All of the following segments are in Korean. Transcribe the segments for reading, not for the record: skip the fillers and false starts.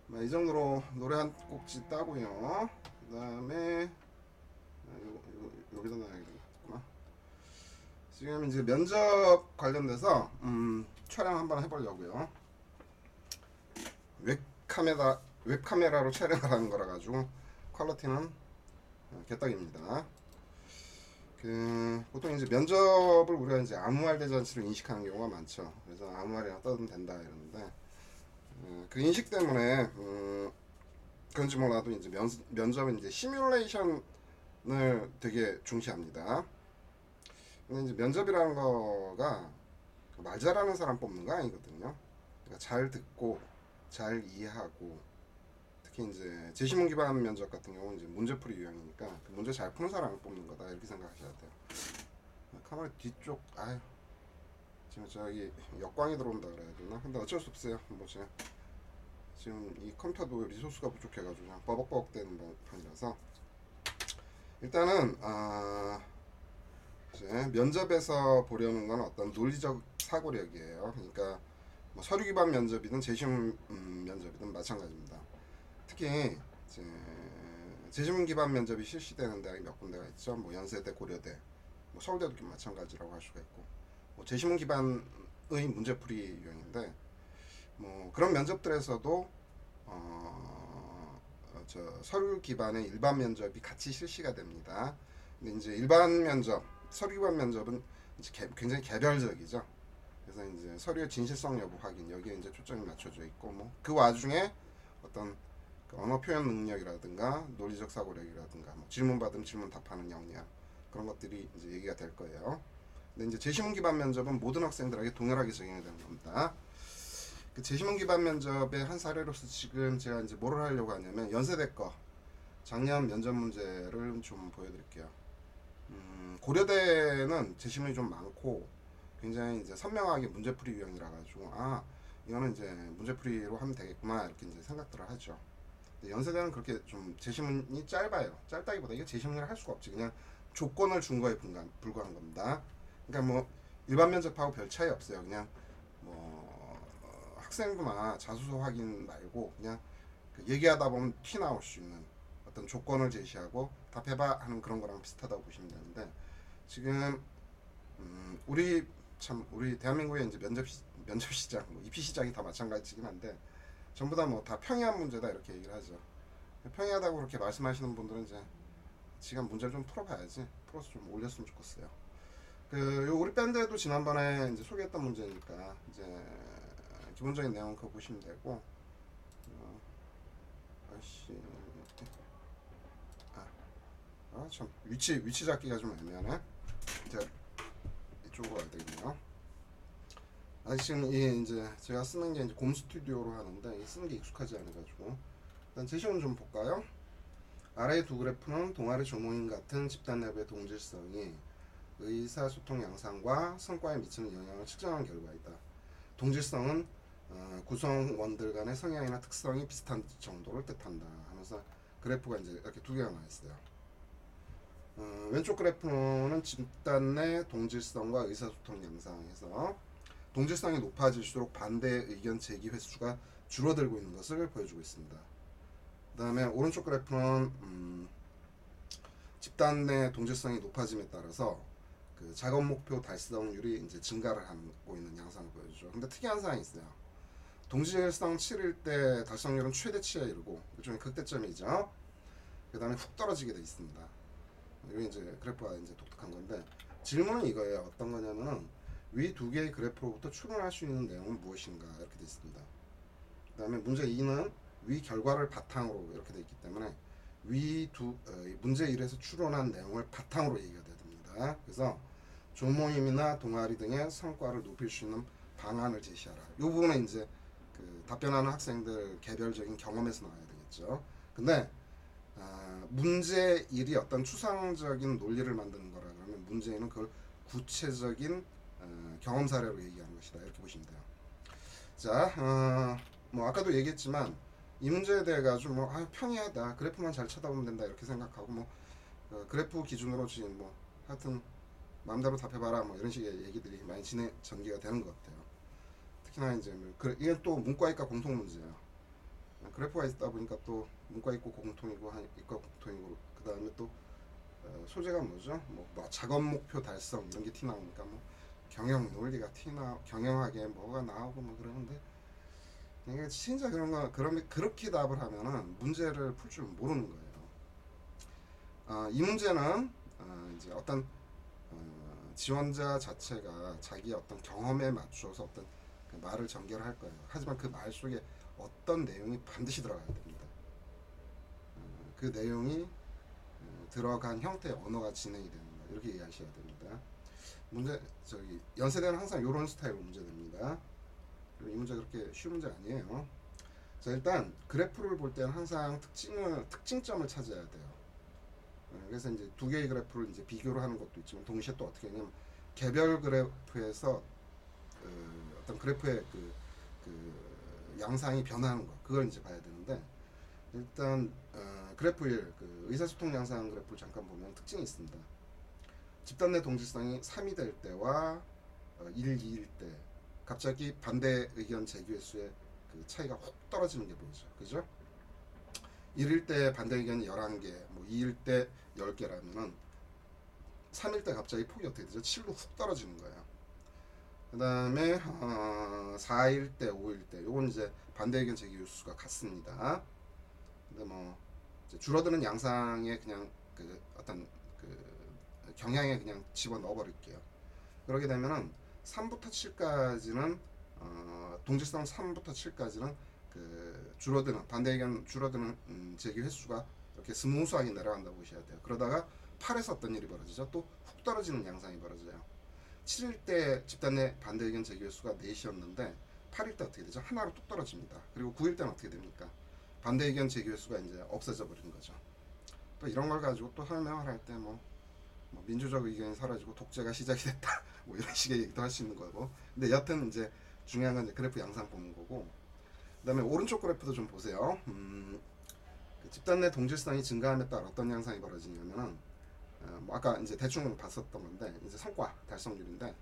이 정도로 노래 한 곡지 따고요. 그 다음에 여기다 놔야겠구나. 지금 이제 면접 관련돼서 촬영 한번 해보려고요. 웹카메라로 촬영을 하는 거라 가지고 퀄리티는 개떡입니다. 보통 이제 면접을 우리가 이제 아무 말 대잔치로 인식하는 경우가 많죠. 그래서 아무 말이나 떠도 된다 이러는데 그 인식 때문에 그런지 몰라도 이제 면접은 이제 시뮬레이션을 되게 중시합니다. 근데 이제 면접이라는 거가 말 잘하는 사람 뽑는 거 아니거든요. 그러니까 잘 듣고 잘 이해하고 특히 이제 제시문 기반 면접 같은 경우는 이제 문제풀이 유형이니까 그 문제 잘 푸는 사람을 뽑는 거다 이렇게 생각하셔야 돼요. 카메라 뒤쪽 지금 저기 역광이 들어온다 그래야 되나? 근데 어쩔 수 없어요. 뭐 지금 이 컴퓨터도 리소스가 부족해가지고 그냥 버벅버벅 되는 판이라서 일단은 이제 면접에서 보려는 건 어떤 논리적 사고력이에요. 그러니까 뭐 서류 기반 면접이든 재심 면접이든 마찬가지입니다. 특히 이제 재심 기반 면접이 실시되는 대학이 몇 군데가 있죠. 뭐 연세대, 고려대, 뭐 서울대도 마찬가지라고 할 수가 있고, 뭐 재심 기반의 문제풀이 유형인데, 뭐 그런 면접들에서도 서류 기반의 일반 면접이 같이 실시가 됩니다. 근데 이제 일반 면접, 서류 기반 면접은 이제 굉장히 개별적이죠. 그래서 이제 서류의 진실성 여부 확인 여기에 이제 초점이 맞춰져 있고 뭐 그 와중에 어떤 그 언어 표현 능력이라든가 논리적 사고력이라든가 뭐 질문 받으면 질문 답하는 역량 그런 것들이 이제 얘기가 될 거예요. 근데 이제 재시문 기반 면접은 모든 학생들에게 동일하게 적용이 되는 겁니다. 그 재시문 기반 면접의 한 사례로서 지금 제가 이제 뭐를 하려고 하냐면 연세대 거 작년 면접 문제를 좀 보여드릴게요. 고려대는 재시문이 좀 많고 굉장히 이제 선명하게 문제풀이 유형이라 가지고 이거는 이제 문제풀이로 하면 되겠구나 이렇게 이제 생각들을 하죠. 근데 연세대는 그렇게 좀 재시문이 짧아요. 짧다기보다 이게 재시문을 할 수가 없지. 그냥 조건을 준 거에 불과한 겁니다. 그러니까 뭐 일반 면접하고 별 차이 없어요. 그냥 뭐 학생부나 자소서 확인 말고 그냥 그 얘기하다 보면 티 나올 수 있는 어떤 조건을 제시하고 답해봐 하는 그런 거랑 비슷하다고 보시면 되는데 지금 우리 대한민국의 이제 면접 시장, 뭐 입시 시장이 다 마찬가지긴 한데 전부 다 뭐 다 평이한 문제다 이렇게 얘기를 하죠. 평이하다고 그렇게 말씀하시는 분들은 이제 지금 문제를 좀 풀어봐야지 풀어서 좀 올렸으면 좋겠어요. 우리 밴드에도 지난번에 이제 소개했던 문제니까 이제 기본적인 내용 그거 보시면 되고 아씨 참 위치 잡기가 좀 애매하네. 제가 이쪽으로 와야 되겠네요. 지금 이 이제 제가 쓰는 게 이제 곰 스튜디오로 하는데 쓰는 게 익숙하지 않아가지고 일단 제시문 좀 볼까요? 아래 두 그래프는 동아리 조모임 같은 집단 내부의 동질성이 의사소통 양상과 성과에 미치는 영향을 측정한 결과이다. 동질성은 구성원들 간의 성향이나 특성이 비슷한 정도를 뜻한다 하면서 그래프가 이제 이렇게 두 개가 나와 있어요. 왼쪽 그래프는 집단 내 동질성과 의사소통 양상에서 동질성이 높아질수록 반대 의견 제기 횟수가 줄어들고 있는 것을 보여주고 있습니다. 그 다음에 오른쪽 그래프는 집단 내 동질성이 높아짐에 따라서 그 작업 목표 달성률이 이제 증가를 하고 있는 양상을 보여주죠. 근데 특이한 사항이 있어요. 동질성 7일 때 달성률은 최대치에 이르고 일종의 극대점이죠. 그 다음에 훅 떨어지게 돼 있습니다. 이게 이제 그래프가 이제 독특한 건데 질문은 이거예요. 어떤 거냐면은 위 두 개의 그래프로부터 추론할 수 있는 내용은 무엇인가 이렇게 돼 있습니다. 그 다음에 문제 2는 위 결과를 바탕으로 이렇게 돼 있기 때문에 문제 1에서 추론한 내용을 바탕으로 얘기가 돼야 됩니다. 그래서 조모임이나 동아리 등의 성과를 높일 수 있는 방안을 제시하라. 이 부분은 이제 그 답변하는 학생들 개별적인 경험에서 나와야 되겠죠. 근데 문제 1이 어떤 추상적인 논리를 만드는 거라 그러면 문제 2는 그걸 구체적인 경험 사례로 얘기하는 것이다 이렇게 보시면 돼요. 자, 뭐 아까도 얘기했지만 이 문제에 대해 가지고 평이하다 그래프만 잘 쳐다보면 된다 이렇게 생각하고 뭐 그래프 기준으로 지금 뭐 하여튼 마음대로 답해봐라 뭐 이런 식의 얘기들이 많이 전개가 되는 것 같아요. 특히나 이제 이게 또 문과이과 공통 문제예요. 그래프가 있다 보니까 또 문과 있고 공통이고 이과 공통이고 그 다음에 또 소재가 뭐죠? 뭐 작업 목표 달성 이런 게 티 나오니까 뭐 경영 논리가 경영학에 뭐가 나오고 뭐 그러는데 이게 진짜 그러면 그렇게 답을 하면은 문제를 풀 줄 모르는 거예요. 이 문제는 이제 어떤 지원자 자체가 자기 어떤 경험에 맞춰서 어떤 그 말을 전개를 거예요. 하지만 그 말 속에 어떤 내용이 반드시 들어가야 됩니다. 그 내용이 들어간 형태의 언어가 진행이 되는 거 이렇게 이해하셔야 됩니다. 연세대는 항상 이런 스타일로 문제 됩니다. 이 문제 그렇게 쉬운 문제 아니에요. 자, 일단 그래프를 볼 때는 항상 특징점을 찾아야 돼요. 그래서 이제 두 개의 그래프를 이제 비교를 하는 것도 있지만 동시에 또 어떻게 하냐면 개별 그래프에서 어떤 그래프의 그 양상이 변하는 거 그걸 이제 봐야 되는데 일단 그래프 1 의사소통 양상 그래프를 잠깐 보면 특징이 있습니다. 집단 내 동질성이 3이 될 때와 1, 2일 때 갑자기 반대 의견 제기 횟수의 그 차이가 훅 떨어지는 게 보이죠. 그죠? 1일 때 반대 의견이 11개, 뭐 2일 때 10개라면은 3일 때 갑자기 폭이 어떻게 되죠? 7로 훅 떨어지는 거예요. 그 다음에 4일 때, 5일 때 요건 이제 반대 의견 제기 횟수가 같습니다. 근데 뭐 이제 줄어드는 양상에 그냥 그 어떤 그 경향에 그냥 집어 넣어 버릴게요. 그러게 되면은 3부터 7까지는 동질성 3부터 7까지는 그 줄어드는 반대 의견 줄어드는 제기 횟수가 이렇게 스무스하게 내려간다고 보셔야 돼요. 그러다가 8에서 어떤 일이 벌어지죠? 또 훅 떨어지는 양상이 벌어져요. 7일 때 집단 내 반대 의견 제기 횟수가 4이었는데 8일 때 어떻게 되죠? 하나로 뚝 떨어집니다. 그리고 9일 때는 어떻게 됩니까? 반대 의견 제기 횟수가 이제 없어져 버리는 거죠. 또 이런 걸 가지고 또 설명을 할 때 뭐 민주적 의견이 사라지고 독재가 시작이 됐다 뭐 이런 식의 얘기도 할 수 있는 거고 근데 여튼 이제 중요한 건 이제 그래프 양상 보는 거고 그 다음에 오른쪽 그래프도 좀 보세요. 그 집단 내 동질성이 증가함에 따라 어떤 양상이 벌어지냐면은 뭐 아까 이제 대충 봤었던 건데 이제 성과 달성률인데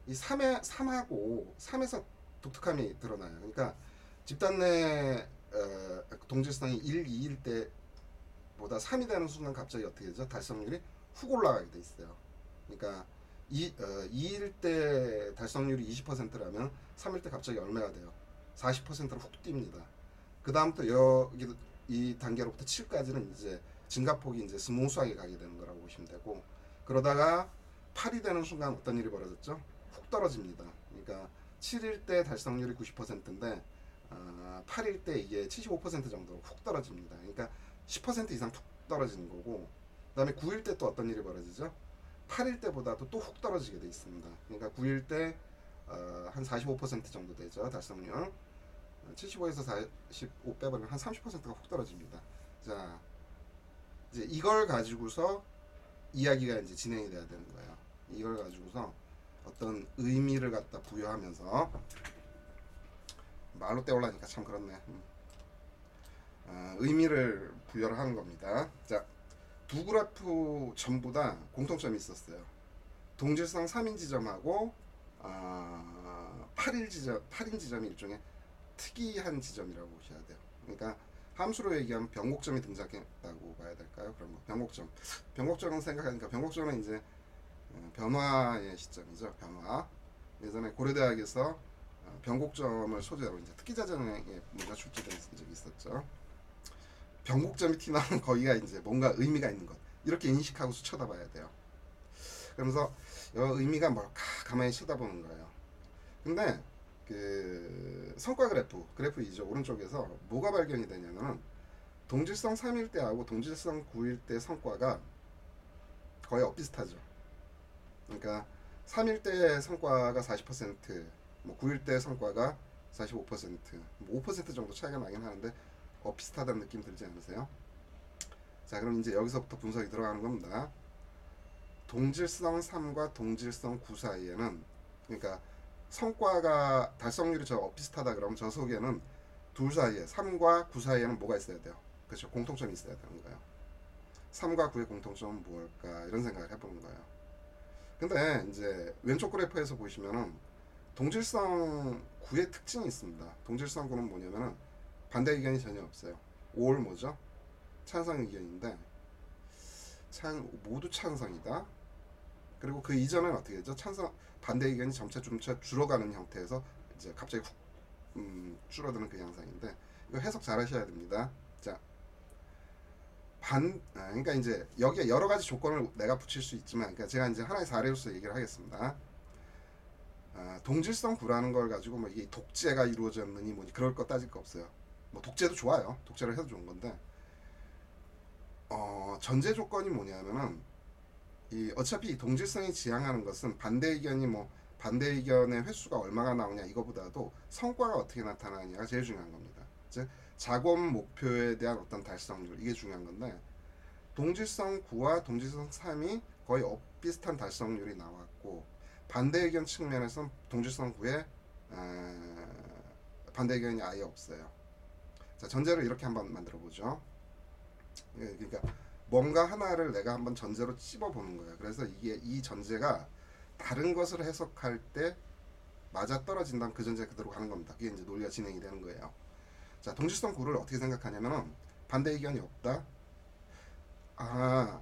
이 3하고 3에서 독특함이 드러나요. 그러니까 집단 내 동질성이 1, 2일 때보다 3이 되는 순간 갑자기 어떻게 되죠? 달성률이 훅 올라가게 돼 있어요. 그러니까 2일 때 달성률이 20%라면 3일 때 갑자기 얼마가 돼요? 40%로 훅 뜁니다. 그 다음부터 여기 이 단계로부터 7까지는 이제 증가폭이 이제 스무스하게 가게 되는 거라고 보시면 되고 그러다가 8이 되는 순간 어떤 일이 벌어졌죠? 훅 떨어집니다. 그러니까 7일 때 달성률이 90%인데 8일 때 이게 75% 정도로 훅 떨어집니다. 그러니까 10% 이상 툭 떨어지는 거고 그 다음에 9일 때 또 어떤 일이 벌어지죠? 8일 때보다도 또 훅 떨어지게 돼 있습니다. 그러니까 9일 때 한 45% 정도 되죠. 달성률 75에서 45 빼버리면 한 30%가 훅 떨어집니다. 자, 이제 이걸 가지고서 이야기가 이제 진행이 돼야 되는 거예요. 이걸 가지고서 어떤 의미를 갖다 부여하면서 말로 떼올라니까 참 그렇네. 의미를 부여를 하는 겁니다. 자, 두 그래프 전부 다 공통점이 있었어요. 동질성 3인 지점하고 8인 지점이 일종의 특이한 지점이라고 보셔야 돼요. 그러니까 함수로 얘기하면 변곡점이 등장했다고 봐야 될까요? 그런 거. 변곡점은 생각하니까 변곡점은 이제 변화의 시점이죠. 변화. 예전에 고려대학에서 변곡점을 소재로 이제 특기자전에 문제 출제된 적이 있었죠. 변곡점이 튀나는 거기가 이제 뭔가 의미가 있는 것 이렇게 인식하고 쳐다봐야 돼요. 그러면서 의미가 뭘까 가만히 쳐다보는 거예요. 근데 그 성과 그래프 2죠. 오른쪽에서 뭐가 발견이 되냐면은 동질성 3일 때하고 동질성 9일 때 성과가 거의 엇비슷하죠. 그러니까 3일 때 성과가 40%, 뭐 9일 때 성과가 45%, 뭐 5% 정도 차이가 나긴 하는데 비슷하다는 느낌 들지 않으세요? 자, 그럼 이제 여기서부터 분석이 들어가는 겁니다. 동질성 3과 동질성 9 사이에는 그러니까 성과가 달성률이 저 비슷하다 그러면 저 속에는 둘 사이에 3과 9 사이에는 뭐가 있어야 돼요? 그렇죠. 공통점이 있어야 되는 거예요. 3과 9의 공통점은 무엇일까 이런 생각을 해보는 거예요. 근데 이제 왼쪽 그래프에서 보시면은 동질성 9의 특징이 있습니다. 동질성 9는 뭐냐면은 반대 의견이 전혀 없어요. all 뭐죠? 찬성 의견인데 모두 찬성이다. 그리고 그 이전은 어떻게 되죠? 찬성 반대 의견이 점차 줄어가는 형태에서 이제 갑자기 훅 줄어드는 그 양상인데 이거 해석 잘 하셔야 됩니다. 자, 그러니까 이제 여기에 여러 가지 조건을 내가 붙일 수 있지만, 그러니까 제가 이제 하나의 사례로서 얘기를 하겠습니다. 동질성 구라는 걸 가지고 뭐 이게 독재가 이루어졌느니 뭐니 그럴 거 따질 거 없어요. 뭐 독재도 좋아요. 독재를 해도 좋은 건데, 전제 조건이 뭐냐면은 어차피 이 동질성이 지향하는 것은 반대 의견이 뭐 반대 의견의 횟수가 얼마가 나오냐 이거보다도 성과가 어떻게 나타나느냐가 제일 중요한 겁니다. 즉 작업 목표에 대한 어떤 달성률, 이게 중요한 건데, 동질성 9와 동질성 3이 거의 비슷한 달성률이 나왔고, 반대 의견 측면에서는 동질성 9에 반대 의견이 아예 없어요. 자, 전제를 이렇게 한번 만들어 보죠. 그러니까 뭔가 하나를 내가 한번 전제로 찝어 보는 거예요. 그래서 이 전제가 다른 것을 해석할 때 맞아 떨어진다면 그 전제 그대로 가는 겁니다. 그게 이제 논리가 진행이 되는 거예요. 자, 동질성 9를 어떻게 생각하냐면은 반대 의견이 없다.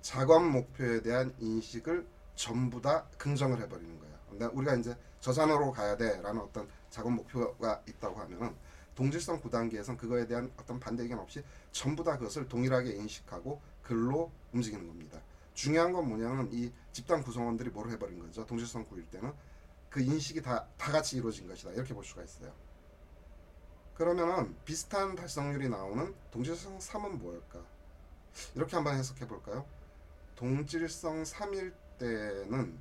작업 목표에 대한 인식을 전부 다 긍정을 해버리는 거예요. 우리가 이제 저산으로 가야 돼라는 어떤 작업 목표가 있다고 하면은 동질성 9단계에선 그거에 대한 어떤 반대 의견 없이 전부 다 그것을 동일하게 인식하고 글로 움직이는 겁니다. 중요한 건 뭐냐면 이 집단 구성원들이 뭘 해버린 거죠. 동질성 9일 때는 그 인식이 다 같이 이루어진 것이다. 이렇게 볼 수가 있어요. 그러면은 비슷한 달성률이 나오는 동질성 3은 뭘까? 이렇게 한번 해석해 볼까요? 동질성 3일 때는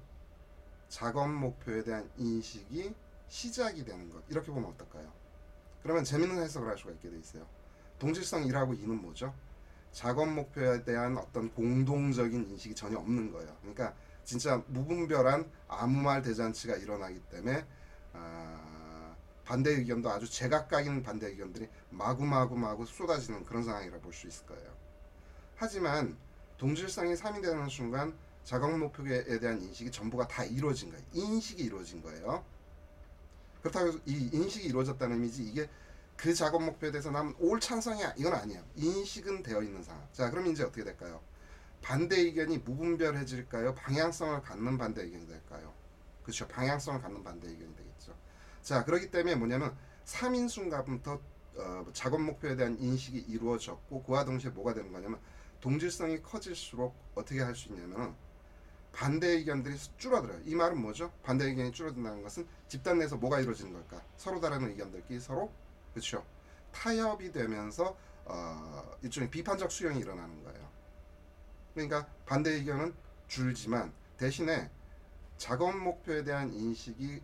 작업 목표에 대한 인식이 시작이 되는 것, 이렇게 보면 어떨까요? 그러면 재밌는 해석을 할 수가 있게 돼 있어요. 동질성 1하고 2는 뭐죠? 작업 목표에 대한 어떤 공동적인 인식이 전혀 없는 거예요. 그러니까 진짜 무분별한 아무 말 대잔치가 일어나기 때문에 반대 의견도 아주 제각각인 반대 의견들이 마구 쏟아지는 그런 상황이라 볼 수 있을 거예요. 하지만 동질성이 3이 되는 순간 작업 목표에 대한 인식이 전부가 다 이루어진 거예요. 인식이 이루어진 거예요. 그렇다고 해서 이 인식이 이루어졌다는 의미지 이게 그 작업 목표에 대해서 난 올 찬성이야 이건 아니에요. 인식은 되어 있는 상황. 자, 그럼 이제 어떻게 될까요? 반대 의견이 무분별해질까요? 방향성을 갖는 반대 의견이 될까요? 그렇죠. 방향성을 갖는 반대 의견이 되겠죠. 자, 그렇기 때문에 뭐냐면 3인 순간부터 작업 목표에 대한 인식이 이루어졌고, 그와 동시에 뭐가 되는 거냐면 동질성이 커질수록 어떻게 할 수 있냐면 반대 의견들이 줄어들어요. 이 말은 뭐죠? 반대 의견이 줄어든다는 것은 집단 내에서 뭐가 이루어지는 걸까? 서로 다른 의견들끼리 서로, 그렇죠, 타협이 되면서 일종의 비판적 수용이 일어나는 거예요. 그러니까 반대 의견은 줄지만 대신에 작업 목표에 대한 인식이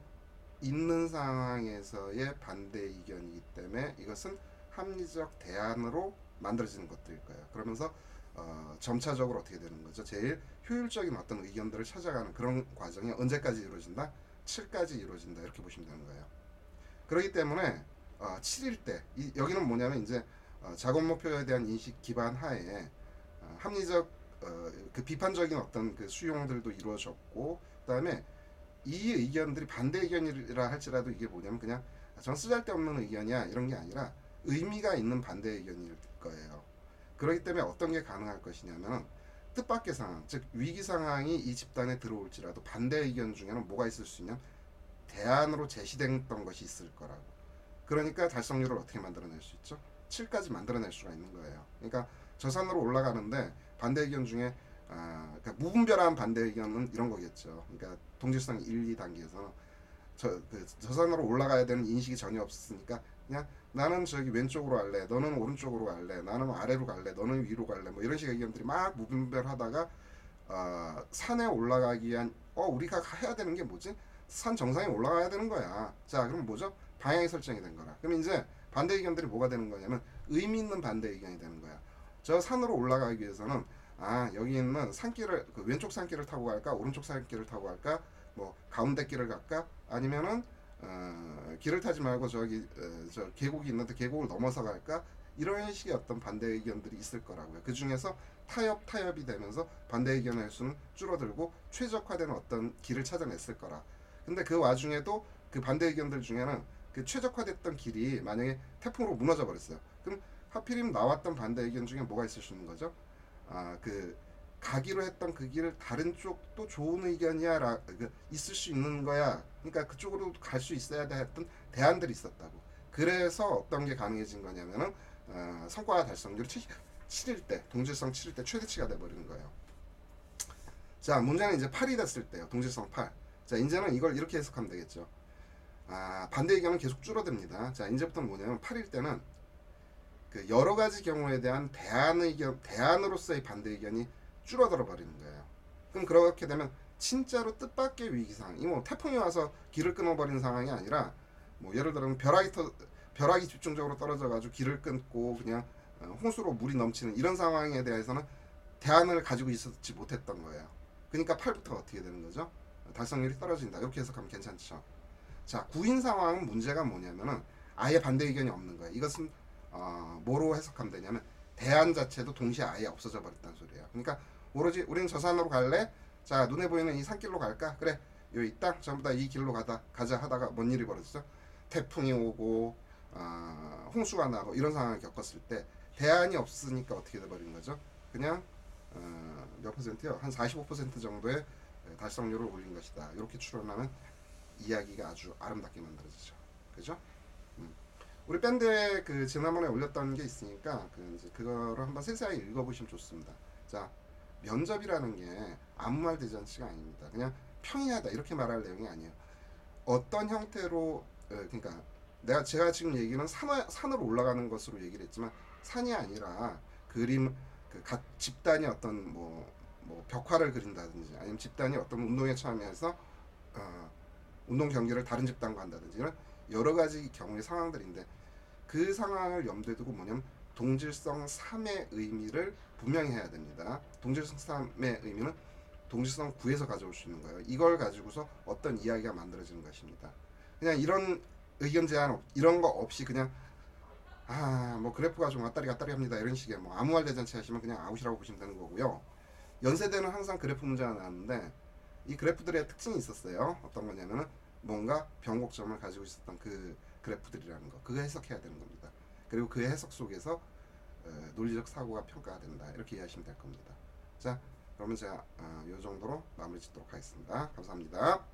있는 상황에서의 반대 의견이기 때문에 이것은 합리적 대안으로 만들어지는 것들일 거예요. 그러면서 점차적으로 어떻게 되는 거죠? 제일 효율적인 어떤 의견들을 찾아가는 그런 과정이 언제까지 이루어진다? 7까지 이루어진다. 이렇게 보시면 되는 거예요. 그렇기 때문에 7일 때 여기는 뭐냐면 이제 작업 목표에 대한 인식 기반 하에 합리적 그 비판적인 어떤 그 수용들도 이루어졌고, 그다음에 이 의견들이 반대 의견이라 할지라도 이게 뭐냐면 그냥 전 쓰잘데없는 의견이야 이런 게 아니라 의미가 있는 반대 의견일 거예요. 그렇기 때문에 어떤 게 가능할 것이냐면 뜻밖의 상황, 즉 위기 상황이 이 집단에 들어올지라도 반대 의견 중에는 뭐가 있을 수 있냐? 대안으로 제시됐던 것이 있을 거라고. 그러니까 달성률을 어떻게 만들어낼 수 있죠? 7까지 만들어낼 수가 있는 거예요. 그러니까 저산으로 올라가는데 반대 의견 중에 그러니까 무분별한 반대 의견은 이런 거겠죠. 그러니까 동질성 1, 2단계에서는 저산으로 올라가야 되는 인식이 전혀 없으니까 그냥 나는 저기 왼쪽으로 갈래, 너는 오른쪽으로 갈래, 나는 아래로 갈래, 너는 위로 갈래, 뭐 이런 식의 의견들이 막 무분별하다가 산에 올라가기 위한 우리가 해야 되는 게 뭐지? 산 정상에 올라가야 되는 거야. 자, 그럼 뭐죠? 방향이 설정이 된 거라. 그럼 이제 반대 의견들이 뭐가 되는 거냐면 의미 있는 반대 의견이 되는 거야. 저 산으로 올라가기 위해서는 여기 있는 산길을 그 왼쪽 산길을 타고 갈까, 오른쪽 산길을 타고 갈까, 뭐 가운데 길을 갈까, 아니면은 길을 타지 말고 저기 저 계곡이 있는데 계곡을 넘어서 갈까, 이런 식의 어떤 반대 의견들이 있을 거라고요. 그 중에서 타협이 되면서 반대 의견의 수는 줄어들고 최적화되는 어떤 길을 찾아냈을 거라. 근데 그 와중에도 그 반대 의견들 중에는 그 최적화됐던 길이 만약에 태풍으로 무너져 버렸어요. 그럼 하필이면 나왔던 반대 의견 중에 뭐가 있을 수 있는 거죠? 그 가기로 했던 그 길을 다른 쪽도 좋은 의견이야 있을 수 있는 거야. 그러니까 그쪽으로 갈 수 있어야 돼 했던 대안들이 있었다고. 그래서 어떤 게 가능해진 거냐면은 성과 달성률이 7일 때, 동질성 7일 때 최대치가 돼버리는 거예요. 자, 문제는 이제 8이 됐을 때요. 동질성 8. 자, 이제는 이걸 이렇게 해석하면 되겠죠. 반대 의견은 계속 줄어듭니다. 자, 이제부터는 뭐냐면 8일 때는 그 여러 가지 경우에 대한 대안으로서의 반대 의견이 줄어들어 버리는 거예요. 그럼 그렇게 되면 진짜로 뜻밖의 위기상, 이 뭐 태풍이 와서 길을 끊어버리는 상황이 아니라 뭐 예를 들면 벼락이 집중적으로 떨어져가지고 길을 끊고 그냥 홍수로 물이 넘치는 이런 상황에 대해서는 대안을 가지고 있었지 못했던 거예요. 그러니까 8부터 어떻게 되는 거죠? 달성률이 떨어진다. 이렇게 해석하면 괜찮죠. 자, 9인 상황은 문제가 뭐냐면은 아예 반대 의견이 없는 거예요. 이것은 뭐로 해석하면 되냐면 대안 자체도 동시에 아예 없어져 버렸다는 소리예요. 그러니까 오로지 우리는 저 산으로 갈래? 자, 눈에 보이는 이 산길로 갈까? 그래, 이 땅 전부 다 이 길로 가자 하다가 뭔 일이 벌어지죠? 태풍이 오고 홍수가 나고 이런 상황을 겪었을 때 대안이 없으니까 어떻게 돼버린 거죠? 그냥 몇 퍼센트요? 한 45% 정도의 달성률을 올린 것이다. 이렇게 추론하면 이야기가 아주 아름답게 만들어지죠. 그죠? 우리 밴드에 그 지난번에 올렸던 게 있으니까 이제 그거를 한번 세세하게 읽어보시면 좋습니다. 자, 면접이라는 게 아무 말 대잔치가 아닙니다. 그냥 평이하다 이렇게 말할 내용이 아니에요. 어떤 형태로 그러니까 제가 지금 얘기는 산으로 올라가는 것으로 얘기를 했지만 산이 아니라 그림 집단이 어떤 뭐 벽화를 그린다든지 아니면 집단이 어떤 운동에 참여해서 운동 경기를 다른 집단과 한다든지 이런 여러 가지 경우의 상황들인데 그 상황을 염두에 두고 뭐냐면 동질성 3의 의미를 분명히 해야 됩니다. 동질성 3의 의미는 동질성 9에서 가져올 수 있는 거예요. 이걸 가지고서 어떤 이야기가 만들어지는 것입니다. 그냥 이런 의견 제안 이런 거 없이 그냥 뭐 그래프가 좀 왔다리 갔다리 합니다 이런 식의 뭐 아무 말 대잔치 하시면 그냥 아웃이라고 보시면 되는 거고요. 연세대는 항상 그래프 문제가 나왔는데 이 그래프들의 특징이 있었어요. 어떤 거냐면은 뭔가 변곡점을 가지고 있었던 그 그래프들이라는 거 그거 해석해야 되는 겁니다. 그리고 그 해석 속에서 논리적 사고가 평가가 된다 이렇게 이해하시면 될 겁니다. 자, 그러면 제가 이 정도로 마무리 짓도록 하겠습니다. 감사합니다.